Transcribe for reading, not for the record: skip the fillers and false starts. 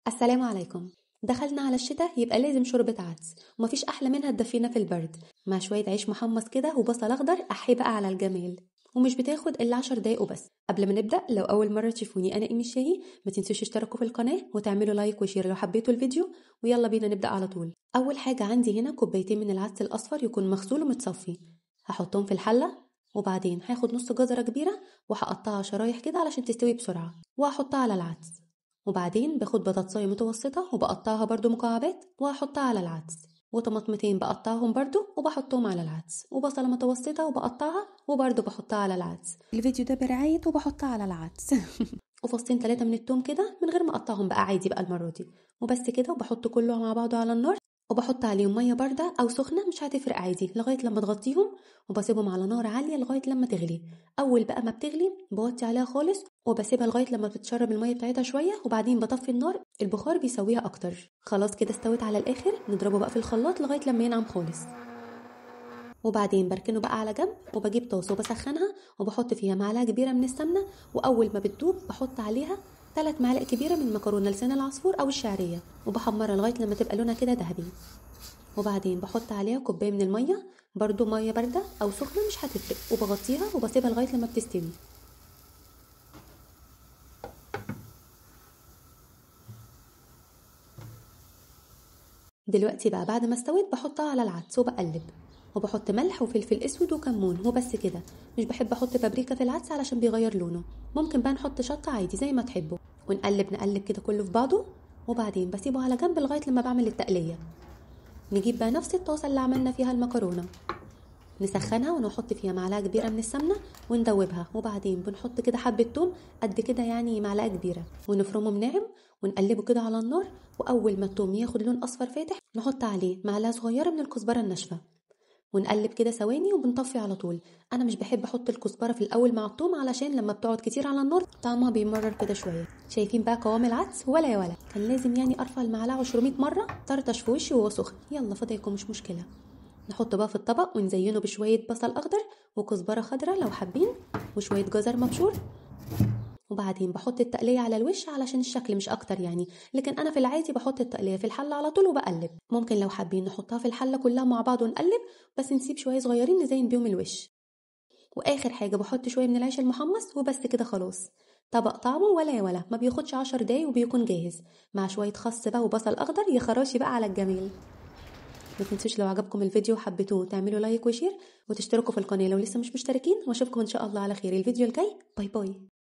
السلام عليكم. دخلنا على الشتاء يبقى لازم شوربة عدس، ومفيش أحلى منها تدفينا في البرد مع شوية عيش محمص كده وبصل أخضر. أحي بقى على الجمال. ومش بتاخد إلا 10 دقايق وبس. قبل ما نبدأ، لو أول مرة تشوفوني أنا إيمي الشاهي، ما تنسوش تشتركوا في القناة وتعملوا لايك وشير لو حبيتوا الفيديو. ويلا بينا نبدأ على طول. أول حاجة عندي هنا كوبايتين من العدس الأصفر يكون مغسول ومتصفي. هحطهم في الحلة، وبعدين هاخد نص جزرة كبيرة وهقطعها شرايح كده علشان تستوي بسرعة وهحطها على العدس. وبعدين باخد بطاطساية متوسطة وبقطعها برضو مكعبات وهحطها على العدس، وطماطمتين بقطعهم برضو وبحطهم على العدس، وبصلة متوسطة وبقطعها وبرضو بحطها على العدس. الفيديو ده برعاية وبحطها على العدس. وفصين 3 من التوم كده من غير ما اقطعهم بقى، عادي بقى المرة دي. وبس كده، وبحط كله مع بعضه على النار، وبحط عليهم ميه بارده او سخنه مش هتفرق عادي لغايه لما تغطيهم، وبسيبهم على نار عاليه لغايه لما تغلي. اول بقى ما بتغلي بوطي عليها خالص وبسيبها لغايه لما بتتشرب الميه بتاعتها شويه، وبعدين بطفي النار، البخار بيسويها اكتر. خلاص كده استوت على الاخر، نضربه بقى في الخلاط لغايه لما ينعم خالص. وبعدين بركنه بقى على جنب، وبجيب طاسه وبسخنها وبحط فيها معلقه كبيره من السمنه، واول ما بتدوب بحط عليها 3 معالق كبيره من مكرونه لسان العصفور او الشعريه، وبحمرها لغايه لما تبقى لونها كده ذهبي. وبعدين بحط عليها كوبايه من الميه، برضو ميه بارده او سخنه مش هتفرق، وبغطيها وبسيبها لغايه لما بتستوي. دلوقتي بقى بعد ما استوت بحطها على العدس وبقلب، وبحط ملح وفلفل اسود وكمون وبس كده. مش بحب احط بابريكا في العدس علشان بيغير لونه. ممكن بقى نحط شطه عادي زي ما تحبوا، ونقلب نقلب كده كله في بعضه. وبعدين بسيبه على جنب لغايه لما بعمل التقليه. نجيب بقى نفس الطاسه اللي عملنا فيها المكرونه، نسخنها ونحط فيها معلقه كبيره من السمنه وندوبها، وبعدين بنحط كده حبه توم قد كده يعني معلقه كبيره ونفرمهم ناعم ونقلبه كده على النار. واول ما التوم ياخد لون اصفر فاتح نحط عليه معلقه صغيره من الكزبره الناشفه ونقلب كده ثواني وبنطفي على طول. انا مش بحب احط الكزبره في الاول مع الثوم علشان لما بتقعد كتير على النار طعمها بيمرر كده شويه. شايفين بقى قوام العدس ولا يا ولا؟ كان لازم يعني ارفع المعلقه 200 مره، طرطش في وشي وهو سخن. يلا فضايكم مش مشكله. نحطه بقى في الطبق ونزينه بشويه بصل اخضر وكزبره خضراء لو حابين، وشويه جزر مبشور. وبعدين بحط التقليه على الوش علشان الشكل مش اكتر يعني، لكن انا في العادي بحط التقليه في الحله على طول وبقلب. ممكن لو حابين نحطها في الحله كلها مع بعض ونقلب، بس نسيب شويه صغيرين نزين بيهم الوش. واخر حاجه بحط شويه من العيش المحمص وبس كده خلاص. طبق طعمه ولا يا ولا، ما بياخدش 10 دقايق وبيكون جاهز، مع شويه خس بقى وبصل اخضر يا خراشي بقى على الجميل. ما تنسوش لو عجبكم الفيديو وحبيتوه تعملوا لايك وشير وتشتركوا في القناه لو لسه مش مشتركين، واشوفكم ان شاء الله على خير الفيديو الجاي. باي باي.